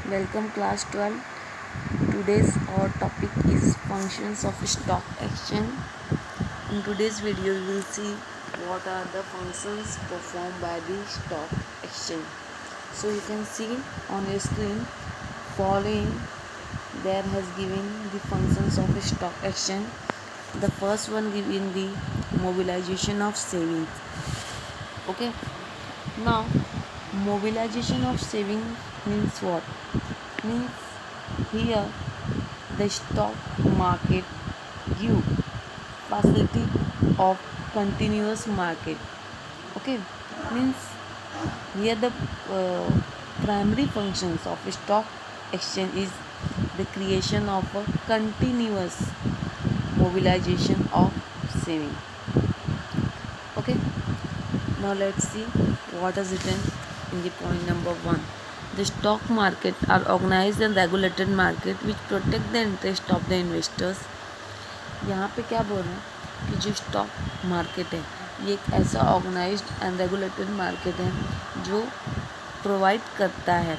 Welcome class 12. Today's our topic is functions of stock exchange. In today's video we will see what are the functions performed by the stock exchange. So you can see on your screen following there has given the functions of a stock exchange. The first one given the mobilization of savings. Okay. Now mobilization of savings means what? Means here the stock market give facility of continuous market. Okay, means here the primary functions of a stock exchange is the creation of a continuous mobilization of saving. Okay, now let's see what is written in the point number 1. The stock market are organized and regulated market which protect the interest of the investors. यहाँ पे क्या बोल रहे हैं कि जो stock market है ये एक ऐसा ऑर्गेनाइज्ड एंड रेगुलेटेड मार्केट है जो प्रोवाइड करता है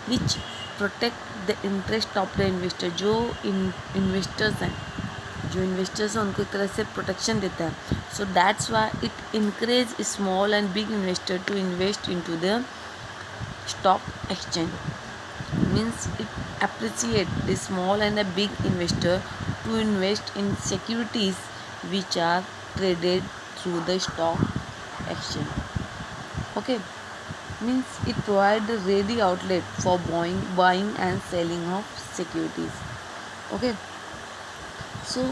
which protect the interest of the investor. जो इन्वेस्टर्स हैं उनको एक तरह से प्रोटेक्शन देता है। So that's why it encourage small and big investor to invest into the stock exchange means it appreciate the small and a big investor to invest in securities which are traded through the stock exchange. Okay, means it provide a ready outlet for buying and selling of securities. Okay, so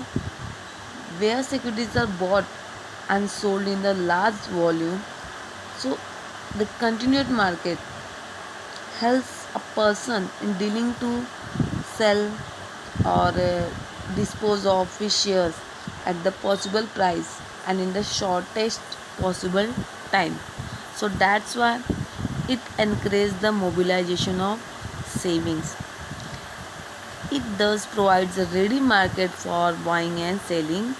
where securities are bought and sold in the large volume, so the continued market helps a person in dealing to sell or dispose of his shares at the possible price and in the shortest possible time. So that's why it encourages the mobilization of savings. It thus provides a ready market for buying and selling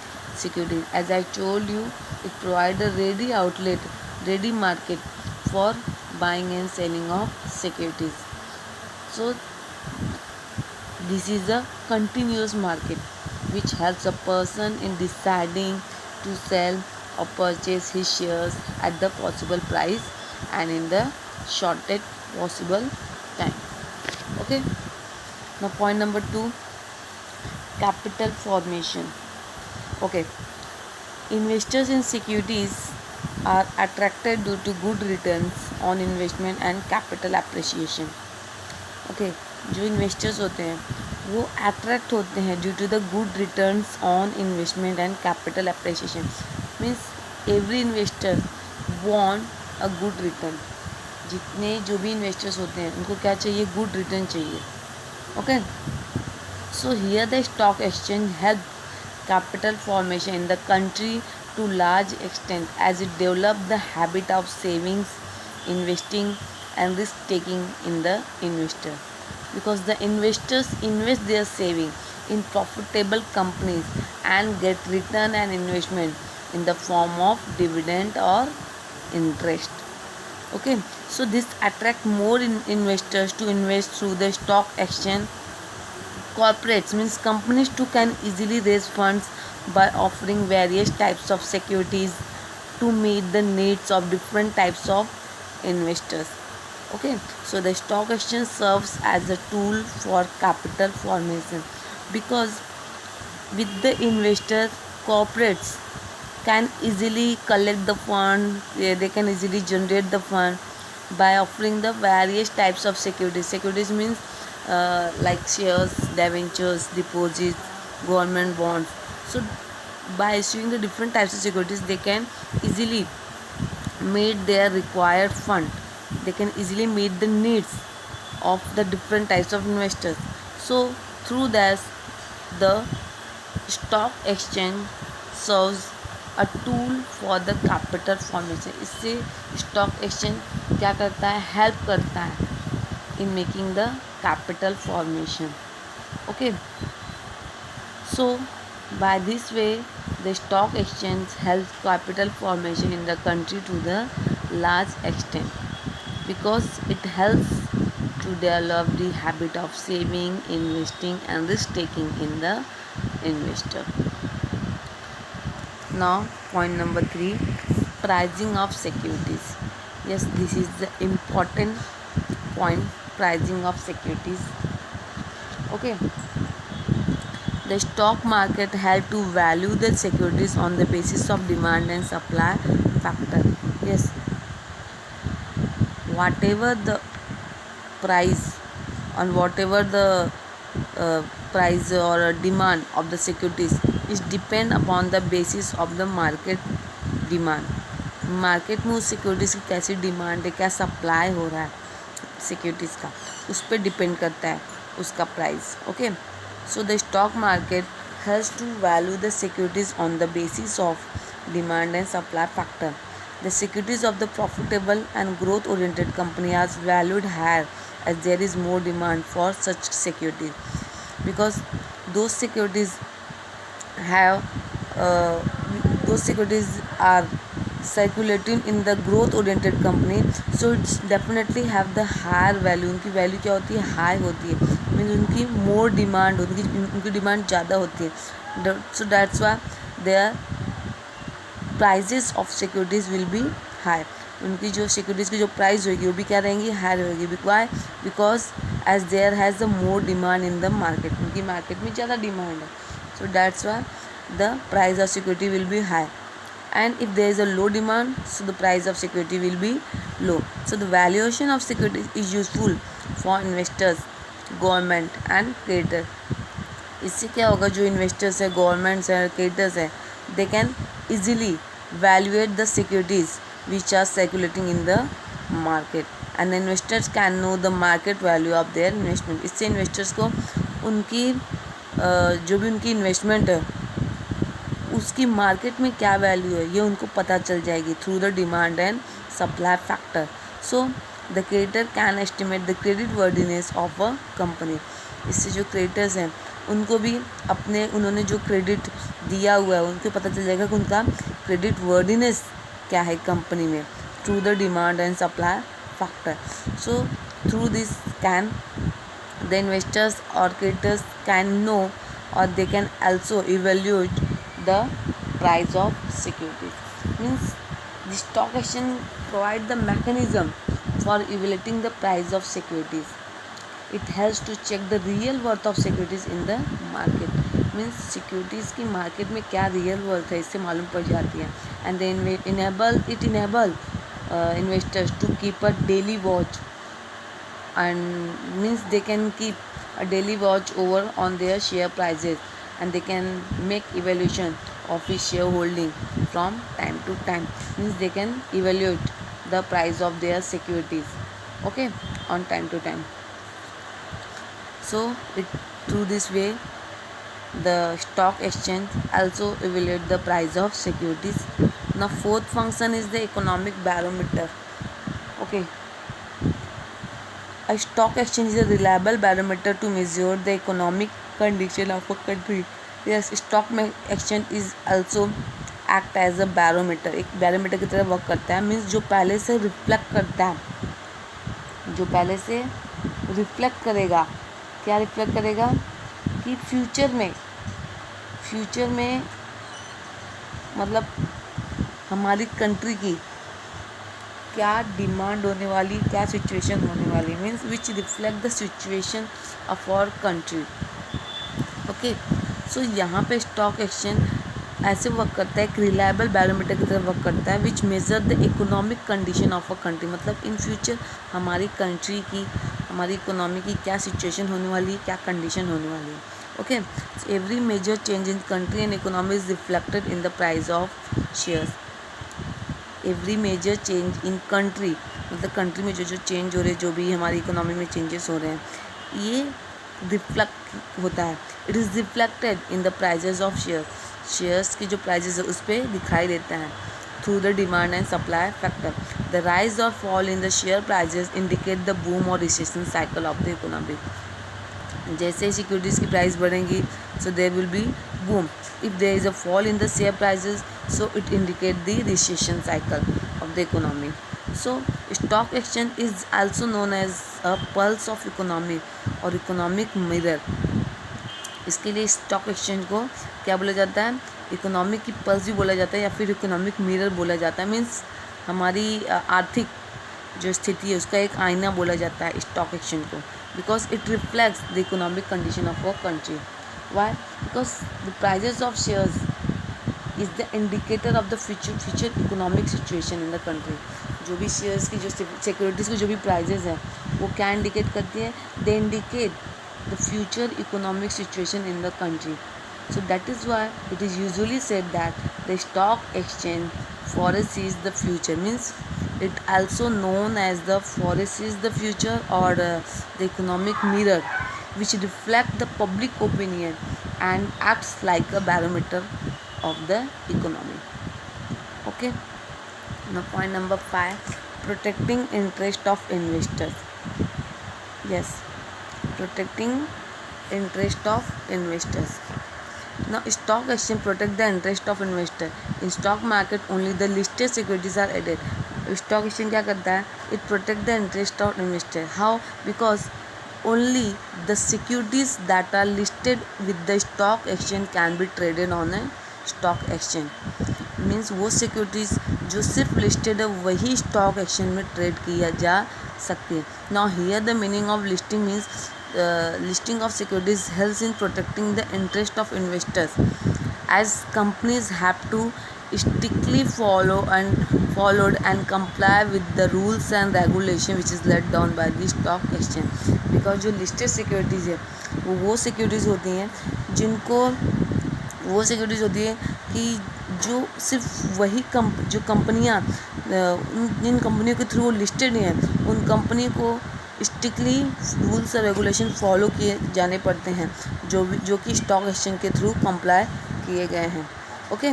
securities. As I told you, it provides a ready outlet, ready market for buying and selling of securities. So this is a continuous market which helps a person in deciding to sell or purchase his shares at the possible price and in the shortest possible time. Okay, now point number 2, capital formation. Okay, investors in securities are attracted due to good returns on investment and capital appreciation. Okay, जो investors होते हैं वो attract होते हैं due to the good returns on investment and capital appreciation. Means every investor want a good return. जितने जो भी investors होते हैं उनको क्या चाहिए? गुड रिटर्न चाहिए। Okay, so here the stock exchange help capital formation in the country to large extent as it developed the habit of savings, investing and risk taking in the investor, because the investors invest their saving in profitable companies and get return and investment in the form of dividend or interest. Okay, so this attract more investors to invest through the stock exchange. Corporates means companies too can easily raise funds by offering various types of securities to meet the needs of different types of investors. Okay, so the stock exchange serves as a tool for capital formation, because with the investor, corporates can easily collect the fund. They can easily generate the fund by offering the various types of securities. Securities means like shares, debentures, deposits, government bonds. So by issuing the different types of securities, they can easily meet their required fund. They can easily meet the needs of the different types of investors. So through this, the stock exchange serves a tool for the capital formation. इससे stock exchange क्या करता है? Help करता है in making the capital formation. Okay, so by this way the stock exchange helps capital formation in the country to the large extent, because it helps to develop the habit of saving, investing, and risk taking in the investor. Now, point number 3, pricing of securities. Yes, this is the important point, pricing of securities. Okay, the stock market had to value the securities on the basis of demand and supply factor. Yes, whatever the price on whatever the price or demand of the securities is depend upon the basis of the market demand. Market में उस securities की कैसी demand है, क्या supply हो रहा है securities का, उस पर डिपेंड करता है उसका price. Okay, so the stock market has to value the securities on the basis of demand and supply factor. The securities of the profitable and growth-oriented company are valued higher as there is more demand for such securities, because those securities are circulating in the growth-oriented company, so it's definitely have the higher value. उनकी value क्या होती है, high होती है, means उनकी more demand, उनकी demand ज़्यादा होती है. So that's why there prices of securities will be high. उनकी जो सिक्योरिटीज़ की जो प्राइस होगी वो भी क्या रहेंगी, हाई रहेगी. Because as there has the more demand in the market, उनकी मार्केट में ज़्यादा डिमांड है. So that's why the price of security will be high. And if there is a low demand, so the price of security will be low. So the valuation of security is useful for investors, government and creditors. इससे क्या होगा, जो investors है, governments है, creditors है, they can easily valuate the securities which are circulating in the market, and the investors can know the market value of their investment. इससे investors को उनकी जो भी उनकी इन्वेस्टमेंट है उसकी मार्केट में क्या वैल्यू है ये उनको पता चल जाएगी through the demand and supply factor. So the creditor can estimate the credit worthiness of a company. इससे जो क्रेडिटर्स हैं उनको भी उन्होंने जो क्रेडिट दिया हुआ है उनको पता चल जाएगा कि उनका क्रेडिट वर्दीनेस क्या है कंपनी में, through the demand and supply factor. So through this can the investors और creditors can know, or they can also evaluate the price of securities. Means the stock exchange provide the mechanism for evaluating the price of securities. It has to check the real worth of securities in the market. Means securities की market में क्या real worth है इससे मालूम पड़ जाती है. And then enable investors to keep a daily watch, and means they can keep a daily watch over on their share prices, and they can make evaluation of his shareholding from time to time. Means they can evaluate the price of their securities, okay, on time to time. So through this way the stock exchange also evaluate the price of securities. Now fourth function is the economic barometer. Okay, a stock exchange is a reliable barometer to measure the economic condition of a country. Yes, stock exchange is also act as a barometer. एक barometer की तरह work करता है. Means जो पहले से reflect करता है, जो पहले से रिफ्लेक्ट करेगा, क्या रिफ्लेक्ट करेगा कि फ्यूचर में मतलब हमारी कंट्री की क्या डिमांड होने वाली, क्या सिचुएशन होने वाली. Means which reflect the situation of our country. Okay, so यहाँ पे स्टॉक एक्सचेंज ऐसे वर्क करता है, एक रिलायबल बैरोमीटर की तरह वर्क करता है, which measure the economic condition of a country. मतलब इन फ्यूचर हमारी कंट्री की, हमारी इकोनॉमी की क्या सिचुएशन होने वाली है, क्या कंडीशन होने वाली है. Okay, every major change in country and economy is reflected in the price of shares. Every major change in country, मतलब कंट्री में जो चेंज हो रहे हैं, जो भी हमारी इकोनॉमी में चेंजेस हो रहे हैं, ये रिफ्लेक्ट होता है. It is reflected in the prices of shares की जो प्राइजेस है उस पर दिखाई देता है through the demand and supply factor. The rise और fall in the share prices indicate the boom और recession cycle of the economy. जैसे ही सिक्योरिटीज़ की प्राइस बढ़ेंगी, so there will be boom. If there is a fall in the share prices, so it indicate the recession cycle of the economy. So stock exchange is also known as a pulse of economy और economic mirror. इसके लिए stock exchange को क्या बोला जाता है, economic की pulse भी बोला जाता है या फिर इकोनॉमिक मिरर बोला जाता है। मीन्स हमारी आर्थिक जो स्थिति है उसका एक आईना बोला जाता है स्टॉक एक्सचेंज को, because it reflects the economic condition of a country. Why? Because the prices of shares is the indicator of the future economic situation in the country. जो भी शेयर्स की जो सिक्योरिटीज़ की जो भी प्राइजेस हैं वो क्या इंडिकेट करती है, they indicate the future economic situation in the country. So that is why it is usually said that the stock exchange foresees the future, means it also known as the foresees the future or the economic mirror, which reflect the public opinion and acts like a barometer of the economy. Okay, now point number 5, protecting interest of investors. Yes, protecting interest of investors. Now, stock exchange protect the interest of investor. In stock market, only the listed securities are added. Stock exchange क्या करता है? It protect the interest of investor. How? Because only the securities that are listed with the stock exchange can be traded on a stock exchange. Means वो securities जो सिर्फ listed है वही stock exchange में trade किया जा सकती है. Now here the meaning of listing means listing of securities helps in protecting the interest of investors, as companies have to strictly followed and comply with the rules and regulation which is laid down by the stock exchange. Because जो listed securities है वो securities होती हैं जिनको वो securities होती है कि जो सिर्फ वही जो कंपनियां जिन कंपनियों के थ्रू वो लिस्टेड हैं उन कंपनी को स्ट्रिक्टली रूल्स और रेगुलेशन फॉलो किए जाने पड़ते हैं जो कि स्टॉक एक्सचेंज के थ्रू कंप्लाई किए गए हैं. Okay,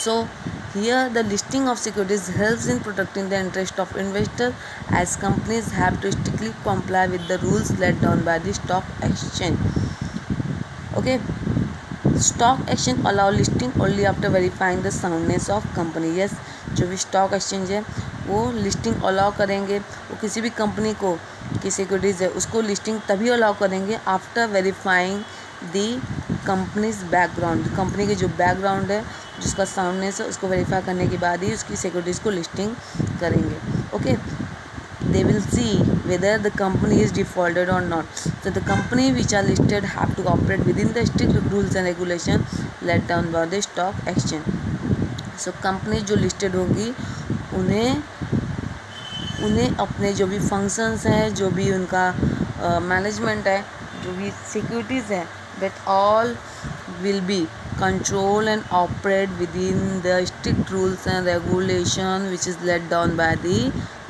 so here the listing of securities helps in protecting the interest of investor, as companies have to strictly comply with the rules laid down by the stock exchange. Okay, stock exchange allow listing only after verifying the soundness of company. Yes, जो भी stock exchange है वो listing allow करेंगे, वो किसी भी company को की सिक्योरिटीज़ है उसको लिस्टिंग तभी अलाउ करेंगे आफ्टर वेरीफाइंग दी कंपनीज बैकग्राउंड. कंपनी के जो बैकग्राउंड है जिसका साउंडनेस है उसको वेरीफाई करने के बाद ही उसकी सिक्योरिटीज़ को लिस्टिंग करेंगे. Okay, they will see whether the company is defaulted or not. So the company which are listed have to operate within the strict rules and regulations laid down by the stock exchange. So company जो listed होगी उन्हें अपने जो भी functions हैं, जो भी उनका मैनेजमेंट है, जो भी सिक्योरिटीज़ है, that all will be control and operate within the strict rules and regulation which is laid down by the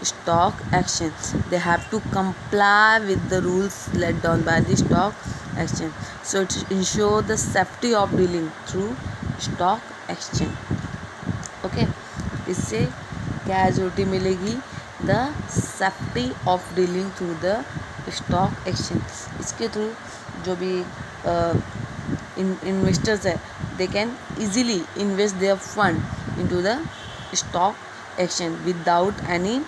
stock exchange. They have to comply with the rules laid down by the stock exchange. So to ensure the safety of dealing through stock exchange. Okay, इससे क्या एज्योरिटी मिलेगी? The safety of dealing through the stock exchange. इसके through जो भी investors है they can easily invest their fund into the stock exchange without any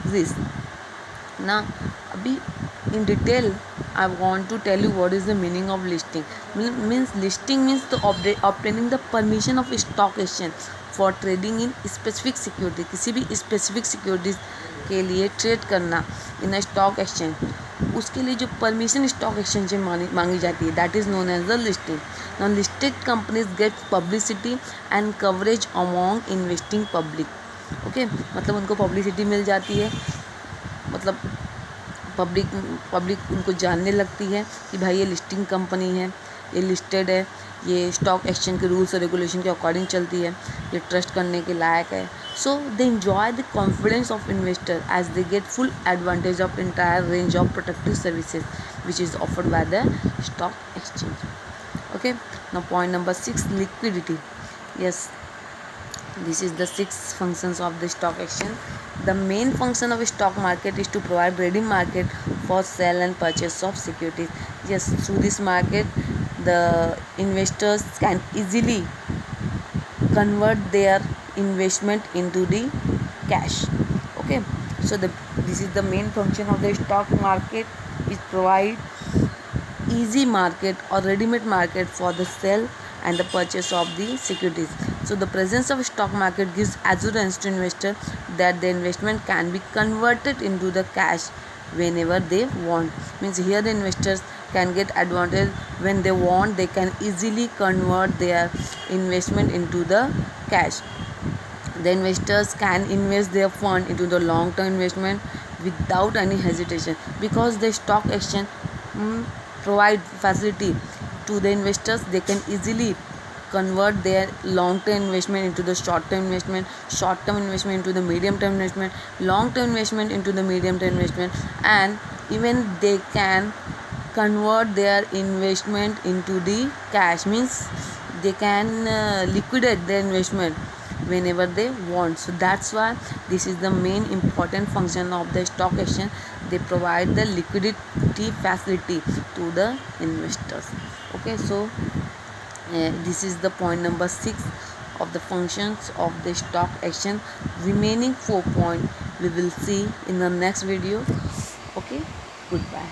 risk. ना अभी in detail I want to tell you what is the meaning of listing. Means listing means the obtaining the permission of stock exchange for trading in specific security. किसी भी specific securities के लिए trade करना इन a stock exchange, उसके लिए जो permission stock exchange में मांगी जाती है that is known as the listing. Now listed companies get publicity and coverage among investing public. Okay, मतलब उनको पब्लिसिटी मिल जाती है, मतलब पब्लिक उनको जानने लगती है कि भाई ये लिस्टिंग कंपनी है, ये लिस्टेड है, ये स्टॉक एक्सचेंज के रूल्स और रेगुलेशन के अकॉर्डिंग चलती है, ये ट्रस्ट करने के लायक है. So they enjoy the confidence of investor as they get full advantage of entire range of protective services which is offered by the stock exchange. Okay, now point number 6, liquidity. Yes, this is the 6 functions of the stock exchange. The main function of stock market is to provide trading market for sell and purchase of securities. Yes, through this market the investors can easily convert their investment into the cash. So this is the main function of the stock market, which provide easy market or ready-made market for the sale and the purchase of the securities. So the presence of stock market gives assurance to investor that the investment can be converted into the cash whenever they want. Means here the investors can get advantage when they want. They can easily convert their investment into the cash. The investors can invest their fund into the long term investment without any hesitation, because the stock exchange mm, provide facility to the investors. They can easily convert their long term investment into the short term investment into the medium term investment, long term investment into the medium term investment, and even they can convert their investment into the cash. Means they can liquidate their investment whenever they want. So that's why this is the main important function of the stock exchange. They provide the liquidity facility to the investors. Okay, so this is the point number 6 of the functions of the stock exchange. Remaining 4 points we will see in the next video. Okay, goodbye.